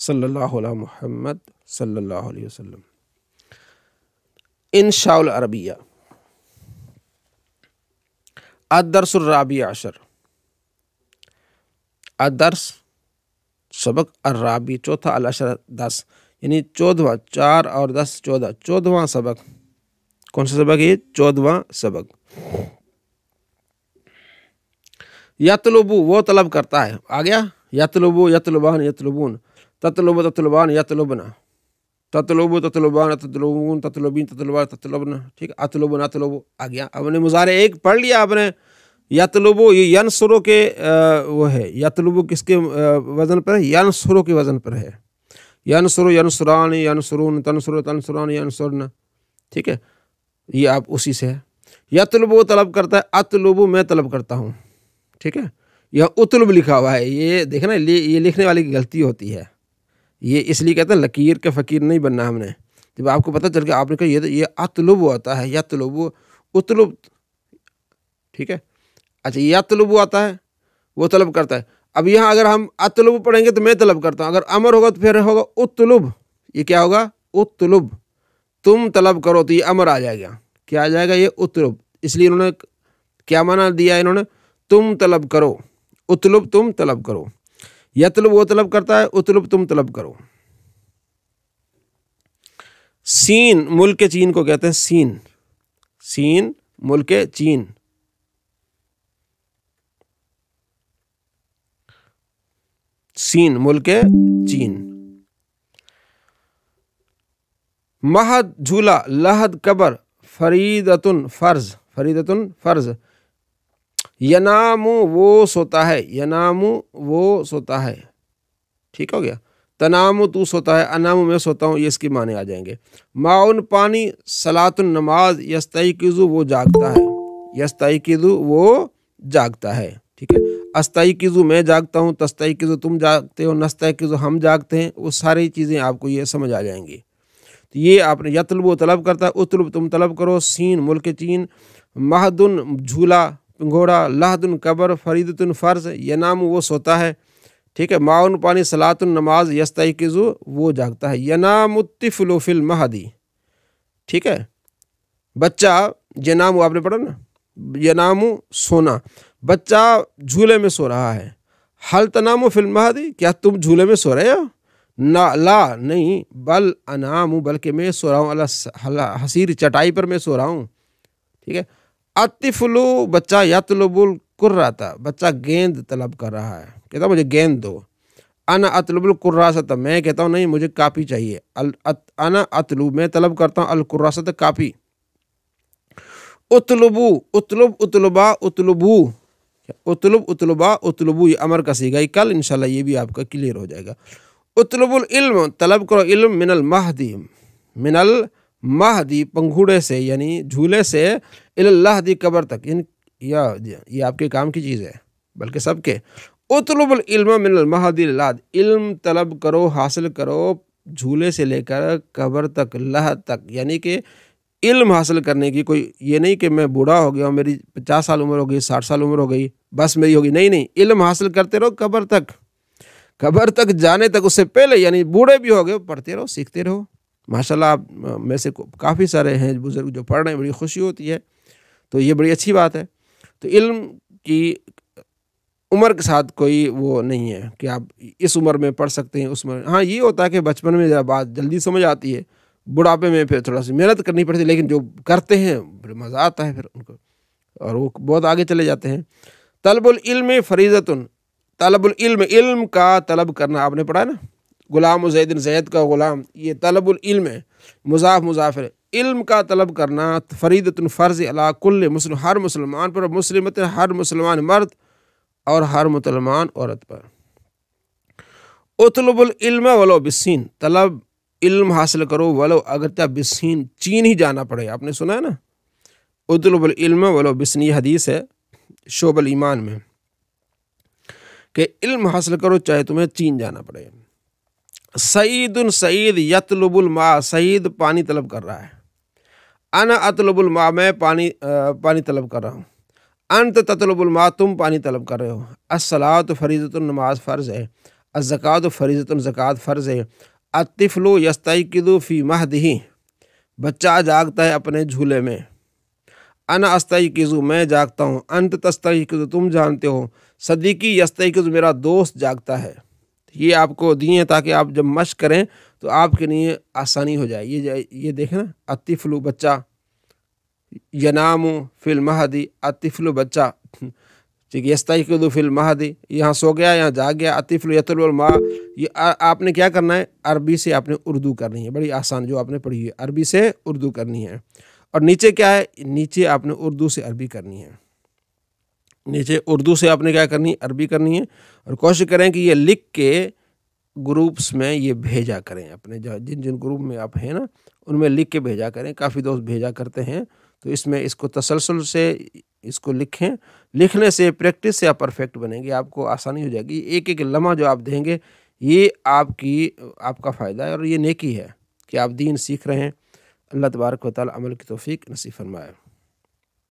सल्लल्लाहु अला मुहम्मद सल्लल्लाहु अलैहि वसल्लम। इंशाउल अरबिया अदर्सुर राबिया अशर, अदर्स सबक, अर्राबी चौथा, अल अशर 10, यानी 14वां, 4 और 10 14, 14वां सबक। कौन सा सबक है? 14वां सबक। यतलुबु वो तलब करता है, आ गया। यतलुबु यतलुबान यतलुबून, ततलुबु ततलुबान यतलुबना, ततलुबु ततलुबान ततलुबून, ततलुबीन ततलुबा ततलुबना, ठीक है। अतलुबन अतलुबु आ गया। अब हमने मुज़ारे एक पढ़ लिया आपने। यतलुबु ये यनसुरु के वो है। यतलुबु किसके वजन पर है? यनसुरु के वजन पर है। यनसुरु यनसुरान यनसुरून, तनसुरु तनसुरान यनसुरना, ठीक है। ये आप उसी से है। यतलुबु तलब करता है, अतलुबु मैं तलब करता हूँ, ठीक है। यह उतलुब लिखा हुआ है, ये देखना, ये लिखने वाली की गलती होती है। ये इसलिए कहते हैं लकीर के फ़कीर नहीं बनना हमने। जब आपको पता चल गया, आपने कहा ये अतलुब होता है, यतलुब उतलुब, ठीक है। अच्छा, यतलुब आता है, वो तलब करता है। अब यहाँ अगर हम अतलुब पढ़ेंगे तो मैं तलब करता हूँ, अगर अमर होगा तो फिर होगा उतलुब। ये क्या होगा? उतलुब, तुम तलब करो, तो ये अमर आ जाएगा। क्या आ जाएगा? ये उतलुब। इसलिए इन्होंने क्या माना दिया? इन्होंने तुम तलब करो, उतलुब तुम तलब करो। यतलुब वो तलब करता है, उतलुब तुम तलब करो। सीन मुल्क चीन को कहते हैं सीन, सीन मुल्क चीन। सीन मुल्क चीन। महद झूला, लहद कबर, फरीदतुन फर्ज, फरीदतुन फर्ज। यनामु वो सोता है, यनामु वो सोता है, ठीक हो गया। तनामु तू सोता है, अनामु मैं सोता हूँ, ये इसके माने आ जाएंगे। माउन पानी, सलातुन नमाज, यस्तयकिज़ु वो जागता है, यस्तयकिज़ु वो जागता है, ठीक है। अस्तयकिज़ु मैं जागता हूँ, तस्तयकिज़ु तुम जागते हो, नस्तयकिज़ु हम जागते हैं, वो सारी चीज़ें आपको ये समझ आ जाएंगी। तो ये आपने यतलुब तलब करता है, उतलुब तुम तलब करो, सीन मुल्क चीन, महदुन झूला घोड़ा, लहदुन कबर, फरीदतुन फर्ज, यनामु वो सोता है, ठीक है। माउन पानी, सलातुन नमाज, यस्तयकिज़ु वो जागता है। यनामुत्तिफ़लु फिल महदी, ठीक है। बच्चा, यनामु आपने पढ़ा ना, यनामु सोना, बच्चा झूले में सो रहा है। हल तनामु फिल महदी, क्या तुम झूले में सो रहे हो? ना, ला नहीं, बल अनामु बल्कि मैं सो रहा हूँ, अला हसीर चटाई पर मैं सो रहा हूँ, ठीक है। अतिफुलु बच्चा, यतलुबुल कुर्राता बच्चा गेंद तलब कर रहा है, कहता मुझे गेंद दो। अना अतलुबुल कुर्रासत मैं कहता हूँ नहीं मुझे कापी चाहिए। अना अतलुब मैं तलब करता हूँ, अल कुर्रासत कापी। उतलुबु उतलुब उतलुबा उतलुबू, उतलुब उतलुबा उतलुबू, ये अमर का सीगा। कल इंशाल्लाह ये भी आपका क्लियर हो जाएगा। उतलुबुल इल्म तलब करो, इल्म मिनल महदी, मिनल महदी पंखुड़े से यानी झूले से, इल्लाहदी कबर तक, यानी ये आपके काम की चीज़ है बल्कि सबके। उतलुबुल इल्म मिनल महदी लाद, इल्म तलब करो, हासिल करो झूले से लेकर कबर तक, लह तक, यानी कि इल्म हासिल करने की कोई ये नहीं कि मैं बूढ़ा हो गया, मेरी 50 साल उम्र हो गई, 60 साल उम्र हो गई, बस मेरी होगी, नहीं नहीं, इल्म हासिल करते रहो कबर तक, कबर तक जाने तक, उससे पहले यानी बूढ़े भी हो गए, पढ़ते रहो, सीखते रहो। माशाल्लाह आप में से काफ़ी सारे हैं बुजुर्ग जो पढ़ रहे हैं, बड़ी खुशी होती है, तो ये बड़ी अच्छी बात है। तो इल्म की उम्र के साथ कोई वो नहीं है कि आप इस उम्र में पढ़ सकते हैं, उस उम्र। हाँ, ये होता है कि बचपन में जब बात जल्दी समझ आती है, बुढ़ापे में फिर थोड़ा सी मेहनत करनी पड़ती है, लेकिन जो करते हैं बड़ा मज़ा आता है फिर उनको, और वो बहुत आगे चले जाते हैं। तलबुल इल्म फरीज़तुन, तलबुल इल्म, इल्म का तलब करना आपने पढ़ा है ना, गुलाम ज़ैदिन, ज़ैद का गुलाम, ये तलबुल इल्म है, मुज़ाफ मुज़ाफिर, इल्म का तलब करना, फरीदतुन फ़र्ज़ अला कुल्ल मुस्लिम, हर मुसलमान पर, मुस्लिमत हर मुसलमान मर्द और हर मुसलमान औरत पर। उतलुबुल इल्म वलो बिस्सीन, तलब इल्म हासिल करो वलो अगरचा बिस्सीन, चीन ही जाना पड़े। आपने सुना है ना, उतलुबुल इल्म वलो बिस्सीन, ये हदीस है शोबल ईमान में कि इल्म हासिल करो चाहे तुम्हें चीन जाना पड़े। सईदुन सईद यतलुबुल मा, सईद पानी तलब कर रहा है। अना अतलुबुल मा, मैं पानी तलब कर रहा हूँ। अंत ततलुबुल मा, तुम पानी तलब कर रहे हो। अस्सलातु फरीज़तुन, नमाज फ़र्ज़ है। अज़्ज़कात फ़रीज़तुन, ज़कात फ़र्ज़ है। अत्तिफ़्लु यस्तयक़िज़ु फ़ी महदिही, बच्चा जागता है अपने झूले में। अना अस्तयक़िज़ु, मैं जागता हूँ। अंत तस्तयक़िज़ु, तुम जानते हो। सदीक़ी यस्तयक़िज़ु, मेरा दोस्त जागता है। ये आपको दिए हैं ताकि आप जब मश्क करें तो आपके लिए आसानी हो जाए। ये देखें ना, अत्तिफ़्लु बच्चा, यनामु फ़िल महदी, अत्तिफ़्लु बच्चा, ठीक है। यस्तयक़िज़ु फ़िल महदी, यहाँ सो गया, यहाँ जाग गया। अत्तिफ़्लु यतलुल मा, ये आपने क्या करना है, अरबी से आपने उर्दू करनी है। बड़ी आसान जो आपने पढ़ी है, अरबी से उर्दू करनी है। और नीचे क्या है, नीचे आपने उर्दू से अरबी करनी है। नीचे उर्दू से आपने क्या करनी है, अरबी करनी है। और कोशिश करें कि ये लिख के ग्रुप्स में ये भेजा करें अपने, जिन जिन ग्रुप में आप हैं ना, उनमें लिख के भेजा करें। काफ़ी दोस्त भेजा करते हैं। तो इसमें इसको तसलसल से इसको लिखें। लिखने से, प्रैक्टिस से आप परफेक्ट बनेंगे, आपको आसानी हो जाएगी। एक एक लम्हा जो आप देंगे ये आपका फ़ायदा है और ये नेकी है कि आप दीन सीख रहे हैं। अल्लाह तबारक व तआला अमल की तौफीक नसीब फरमाए।